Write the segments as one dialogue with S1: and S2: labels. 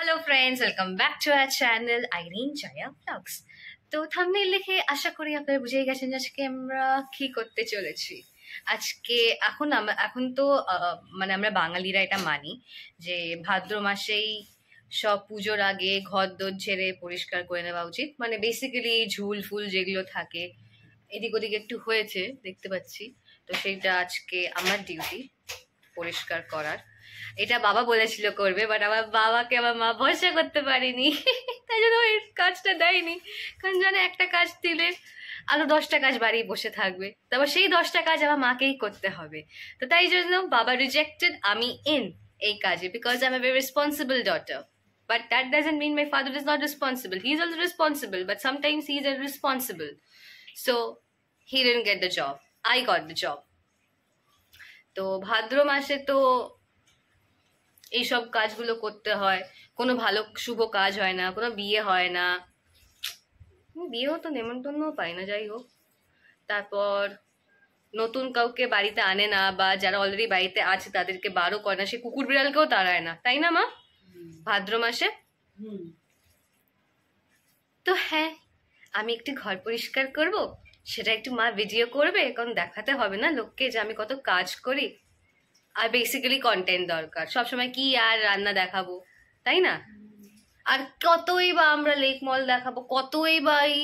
S1: Hello friends, welcome back to our channel Irin Chhaya vlogs. তো thumbnail দেখে আশা করি আপনারা বুঝেই গেছেন যে আজকে আমরা কি করতে চলেছি। আজকে এখন তো মানে আমরা বাঙালিরা এটা মানি যে ভাদ্র মাসেই সব পুজোর আগে ঘর দোর ঝেড়ে পরিষ্কার করে নেওয়া উচিত। মানে বেসিক্যালি ঝুল ফুল যেগুলো থাকে এদিক ওদিক একটু হয়েছে দেখতে পাচ্ছি, তো সেইটা আজকে আমার ডিউটি পরিষ্কার করার। এটা বাবা বলেছিল করবে, বাট আমার বাবাকে আমার মা ভরসা করতে পারেনি তাই জন্য এই কাজটা দেয়নি। কারণ জানে একটা কাজ দিলে আরো 10টা কাজ বাড়িয়ে বসে থাকবে, তারপর সেই 10টা কাজ আমার মাকেই করতে হবে। তো তাই জন্য বাবা রিজেক্টেড, আমি ইন এই কাজে, because I M a very responsible daughter. But that doesn't mean my father is not responsible. He is also responsible, but sometimes he is irresponsible. So he didn't get the job. I got the job. তো ভাদ্র মাসে তো এইসব কাজগুলো করতে হয়। কোনো ভালো শুভ কাজ হয় না, কোনো বিয়ে হয় না, বিয়েও তো নেমন্তন্নও পাই না, যাই হোক। তারপর নতুন কাউকে বাড়িতে আনে না, বা যারা অলরেডি বাড়িতে আছে তাদেরকে বারও করে না, সে কুকুর বিড়ালকেও তাড়ায় না, তাই না মা? ভাদ্র মাসে তো হ্যাঁ, আমি একটু ঘর পরিষ্কার করব, সেটা একটু মা ভিডিও করবে, কারণ দেখাতে হবে না লোককে যে আমি কত কাজ করি। আর বেসিক্যালি কন্টেন্ট দরকার, সবসময় কি আর রান্না দেখাবো, তাই না? আর কতই বা আমরা লেক মল দেখাবো, কতই বা এই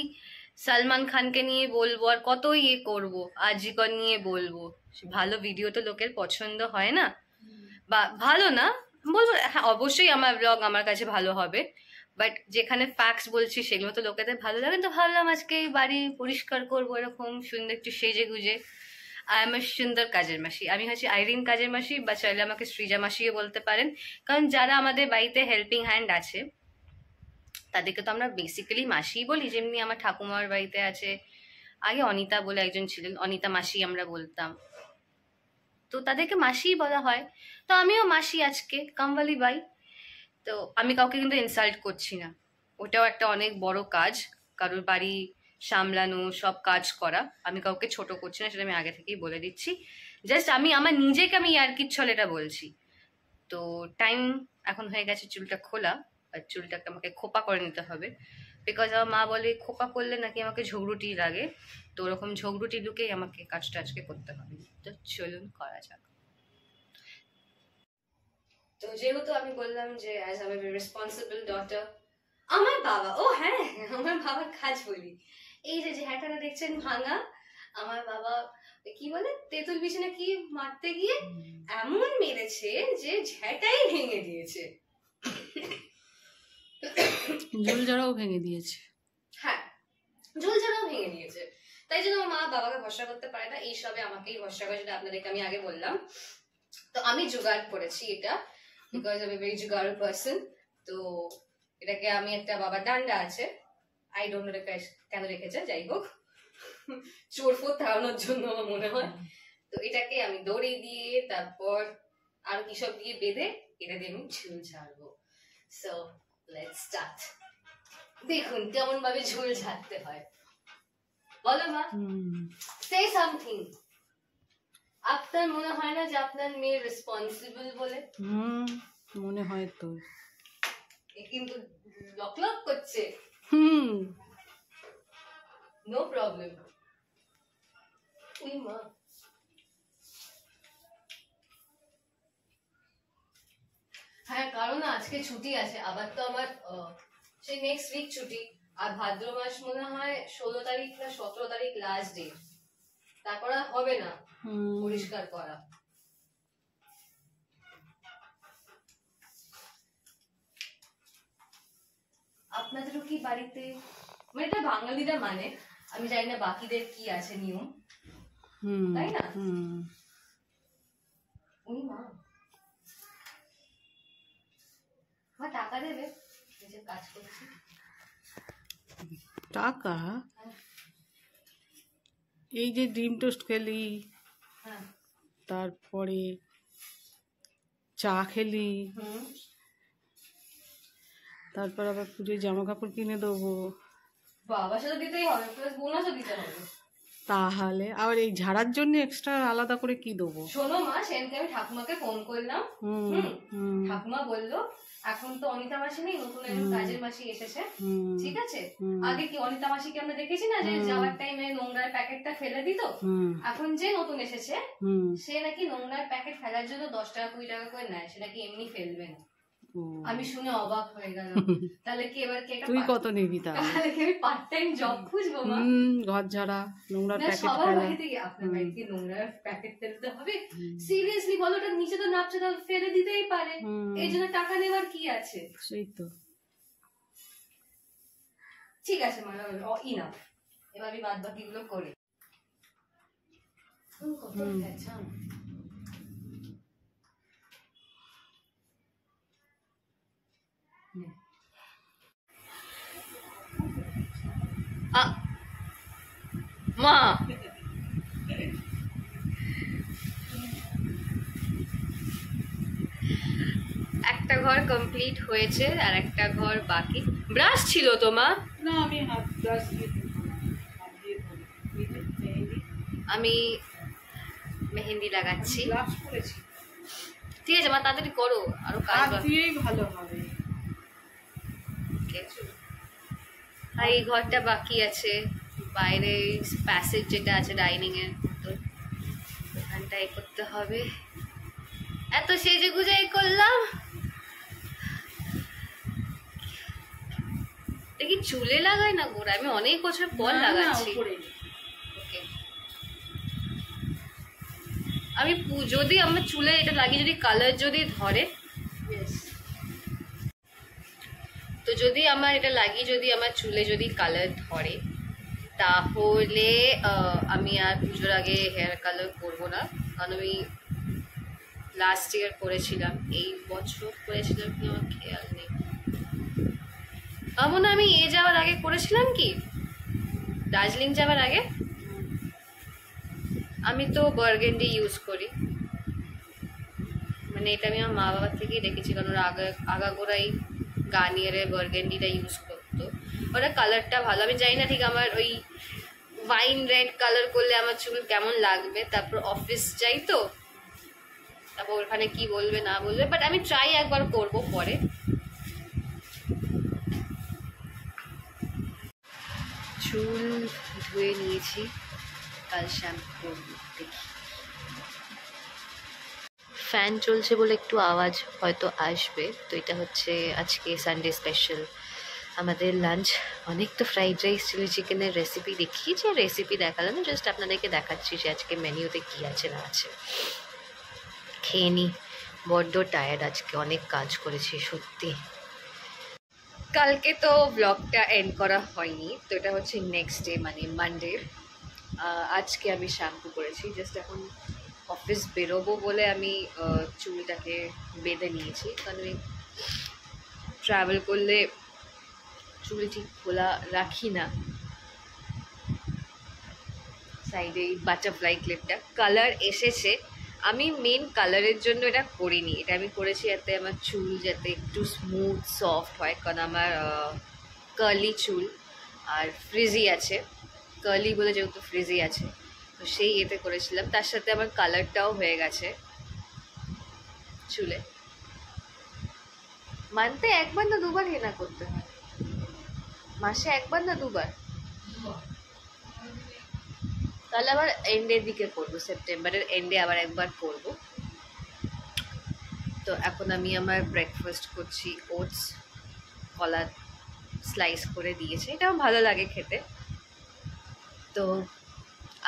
S1: সালমান খানকে নিয়ে বলবো, আর কতই করবো, আজিকর নিয়ে বলবো। ভালো ভিডিও তো লোকের পছন্দ হয় না, বা ভালো না বলবো, হ্যাঁ অবশ্যই আমার ব্লগ আমার কাছে ভালো হবে, বাট যেখানে ফ্যাক্টস বলছি সেগুলো তো লোকেদের ভালো লাগে। তো ভাবলাম আজকে বাড়ি পরিষ্কার করবো এরকম সুন্দর একটু সেজে গুজে। আই এম এ সুন্দর কাজের মাসি, আমি হচ্ছি আইরিন কাজের মাসি, বা চাইলে আমাকে সৃজা মাসিও বলতে পারেন। কারণ যারা আমাদের বাড়িতে হেল্পিং হ্যান্ড আছে তাদেরকে তো আমরা বেসিক্যালি মাসিই বলি। যেমনি আমার ঠাকুমার বাড়িতে আছে, আগে অনিতা বলে একজন ছিলেন, অনিতা মাসি আমরা বলতাম, তো তাদেরকে মাসিই বলা হয়। তো আমিও মাসি আজকে, কামওয়ালি বাই। তো আমি কাউকে কিন্তু ইনসাল্ট করছি না, ওটাও একটা অনেক বড় কাজ, কারোর বাড়ি সামলানো, সব কাজ করা। আমি কাউকে ছোট করছি না, সেটা আমি আগে থেকেই বলে দিচ্ছি। জাস্ট আমি আমার নিজেকে আমি ইয়ার্কির ছলে এটা বলছি। তো টাইম এখন হয়ে গেছে চুলটা খোলা, আর চুলটাকে আমাকে খোপা করে নিতে হবে, বিকজ আমার মা বলে খোপা করলে নাকি আমাকে ঝগড়ুটি লাগে। তো ওরকম ঝগড়ুটি লুকেই আমাকে কাজটা আজকে করতে হবে। তো চলুন করা যাক। তো যেহেতু আমি বললাম যে as I M A responsible daughter, আমার বাবা, ও হ্যাঁ আমার বাবার কাজ বলি। এই যে হ্যাটাটা দেখছেন ভাঙা, আমার বাবা কি বলে তেঁতুল বিছানা কি মারতে গিয়ে এমন মেরেছে যে ঝ্যাটাই ভেঙে দিয়েছে,
S2: ঝুলঝাড়াও ভেঙে দিয়েছে।
S1: হ্যাঁ ঝুলঝাড়াও ভেঙে দিয়েছে। তাই জন্য আমার মা বাবাকে ভরসা করতে পারে না, এই সবে আমাকেই ভরসা করে, যেটা আপনাদেরকে আমি আগে বললাম। তো আমি জোগাড় করেছি এটা, বিকজ আমি ভেরি জোগাড় পার্সন। তো এটাকে আমি একটা বাবার ডান্ডা আছে, আই ডোন্ট নো কেন রেখেছে, যাই হোক চোর ফোর তাড়ানোর জন্য আমার মনে হয়। তো এটাকে আমি দড়ি দিয়ে তারপর আর কি সব দিয়ে বেঁধে এটা দিয়ে আমি ঝুল ঝাড়বো। So let's start. দেখুন কেমন ভাবে ঝুল ঝাড়তে হয়, বলো মা, সে সামথিং। আপনার মনে হয় না যে আপনার মেয়ে রেসপন্সিবল বলে?
S2: মনে হয় তো,
S1: কিন্তু লক লক করছে। No problem. মা হ্যাঁ, কারণ আজকে ছুটি আছে, আবার তো আমার সেই নেক্সট উইক ছুটি। আর ভাদ্র মাস মনে হয় 16 তারিখ না 17 তারিখ লাস্ট ডে, তারপর হবে না পরিষ্কার করা। আপনাদেরও কি বাড়িতে, মানে এটা বাঙালিরা মানে, আমি জানি না বাকিদের কি আছে নিয়ম, তাই না? উনি মা টাকা দেবে, নিজের কাজ করছি।
S2: টাকা? এই যে ডিম টোস্ট খেলি, তারপরে চা খেলি, তারপর আবার পুজোয় জামা কাপড় কিনে দেবো।
S1: বাবা সাথে দিতেই হবে, প্লাস বোনাসও দিতে হবে।
S2: তাহলে আবার এই ঝাড়ার জন্য এক্সট্রা আলাদা করে কি দেবো?
S1: শোনো মা, সেদিনকে আমি ঠাকুমাকে ফোন করলাম, ঠাকুমা বললো এখন তো অনিতা মাসি নেই, নতুন একজন কাজের মাসি এসেছে, ঠিক আছে। আগে কি অনিতা মাসিকে আমরা দেখেছি না যে যাওয়ার টাইমে নোংরার প্যাকেটটা ফেলে দিত, এখন যে নতুন এসেছে সে নাকি নোংরার প্যাকেট ফেলার জন্য 10 টাকা 20 টাকা করে নেয়, সেটা কি এমনি ফেলবে না। আমি শুনে অবাক হয়ে গেলাম, তাহলে কি এবার কি
S2: তুই কত নিবি তাহলে?
S1: কি আমি পার্ট টাইম জব খুঁজবো মা?
S2: ঘর ঝাড়া, নোংরার প্যাকেট
S1: সবার
S2: ফেলা।
S1: বাড়িতে কি আপনার বাড়িতে নোংরার প্যাকেট ফেলতে হবে? সিরিয়াসলি বলো, ওটা নিচে তো নাপছে, তাহলে ফেলে দিতেই পারে, এই জন্য টাকা নেবার কি আছে?
S2: সেই তো।
S1: ঠিক আছে মানে ইনাফ, এবার আমি বাদ বাকি গুলো করি। কত আচ্ছা মা, একটা ঘর কমপ্লিট হয়েছে আর একটা ঘর বাকি। ব্রাশ ছিল তো মা?
S2: না, আমি হাত ব্রাশ দিয়ে
S1: আমি মেহেন্দি লাগাচ্ছি।
S2: ব্রাশ করেছি।
S1: ঠিক আছে মা, তাড়াতাড়ি করো, আরো কাজ
S2: হাত দিয়েই ভালো হবে।
S1: আর এই ঘরটা বাকি আছে, বাইরে প্যাসেজ যেটা আছে ডাইনিং এর, তো ওখানটাই করতে হবে। এত সেজে গুজাই করলাম, দেখি চুলে লাগাই না গোড়া, আমি অনেক বছর পর লাগাচ্ছি। ওকে, আমি যদি আমার চুলে এটা লাগিয়ে যদি কালার যদি ধরে, তো যদি আমার এটা লাগিয়ে যদি আমার চুলে যদি কালার ধরে, তাহলে আমি আর পুজোর আগে হেয়ার কালার করবো না, কারণ আমি লাস্ট ইয়ার করেছিলাম, এই বছর করেছিলাম কি আমার খেয়াল নেই। মনে আমি যাওয়ার আগে করেছিলাম কি, দার্জিলিং যাওয়ার আগে। আমি তো বার্গেন্ডি ইউজ করি, মানে এটা আমি আমার মা বাবার থেকেই দেখেছি, কারণ ওরা আগাগোড়াই গার্নিয়ারের বার্গেন্ডিটা ইউজ করতো, ওটা কালারটা ভালো। আমি জানি না ঠিক আমার ওই ওয়াইন রেড কালার করলে আমার চুল কেমন লাগবে, তারপর অফিস যাই তো, তারপর ওখানে কি বলবে না বলবে, বাট আমি ট্রাই একবার করব পরে। চুল ধুয়ে নিয়েছি, কাল শ্যাম্পু করবো, দেখি। ফ্যান চলছে বলে একটু আওয়াজ হয়তো আসবে, তো এটা হচ্ছে আজকে সানডে স্পেশাল আমাদের লাঞ্চ। অনেক তো ফ্রাইড রাইস চিলি চিকেনের রেসিপি দেখিয়েছি, রেসিপি দেখালাম, জাস্ট আপনাদেরকে দেখাচ্ছি যে আজকে মেনিউতে কী আছে না আছে। খেয়ে নি, বড্ড টায়ার্ড আজকে, অনেক কাজ করেছি সত্যি। কালকে তো ব্লগটা এন্ড করা হয়নি, তো এটা হচ্ছে নেক্সট ডে মানে মানডে। আজকে আমি শ্যাম্পু করেছি, জাস্ট এখন অফিস বেরোবো বলে আমি চুলটাকে বেঁধে নিয়েছি, কারণ আমি ট্রাভেল করলে চুল ঠিক খোলা রাখি না। সাইডে এই বাটারফ্লাই ক্লিপটা কালার এসেছে, আমি মেন কালারের জন্য এটা করিনি, এটা আমি করেছি যাতে আমার চুল যাতে একটু স্মুথ সফট হয়, কারণ আমার কার্লি চুল আর ফ্রিজি আছে, কার্লি বলে যেহেতু ফ্রিজি আছে, তো সেই এতে করেছিলাম। তার সাথে আমার কালারটাও হয়ে গেছে চুলে। মান্থে একবার না দুবার হেনা করতে হয়, মাসে একবার না দুবার, তাহলে আবার এন্ডের দিকে করবো, সেপ্টেম্বরের এন্ডে আবার একবার করব। তো এখন আমি আমার ব্রেকফাস্ট করছি, ওটস, কলা স্লাইস করে দিয়েছে, এটাও ভালো লাগে খেতে। তো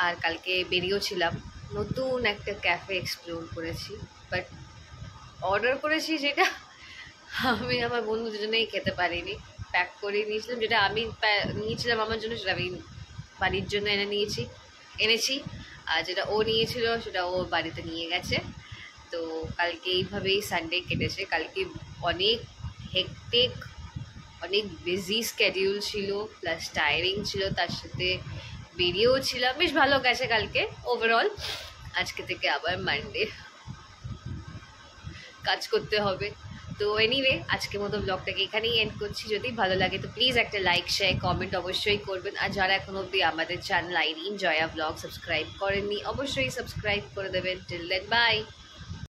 S1: আর কালকে বেরিয়েছিলাম, নতুন একটা ক্যাফে এক্সপ্লোর করেছি, বাট অর্ডার করেছি যেটা আমি আমার বন্ধু দুজনেই খেতে পারিনি, প্যাক করে নিয়েছিলাম, যেটা আমি নিয়েছিলাম আমার জন্য সেটা আমি বাড়ির জন্য এনেছি, আর যেটা ও নিয়েছিল সেটা ও বাড়িতে নিয়ে গেছে। তো কালকে এইভাবেই সানডে কেটেছে। কালকে অনেক হেক্টিক, অনেক বিজি স্কেডিউল ছিল, প্লাস টায়ারিং ছিল, তার সাথে বেরিয়েও ছিলাম, বেশ ভালো গেছে কালকে ওভারঅল। আজকে থেকে আবার মানডে কাজ করতে হবে। তো এনিওয়ে, আজকের মতো ব্লগটাকে এখানেই এন্ড করছি। যদি ভালো লাগে তো প্লিজ একটা লাইক, শেয়ার, কমেন্ট অবশ্যই করবেন। আর যারা এখন অবধি আমাদের channel Irin Joya vlog subscribe করেননি, অবশ্যই সাবস্ক্রাইব করে দেবেন। Till then by.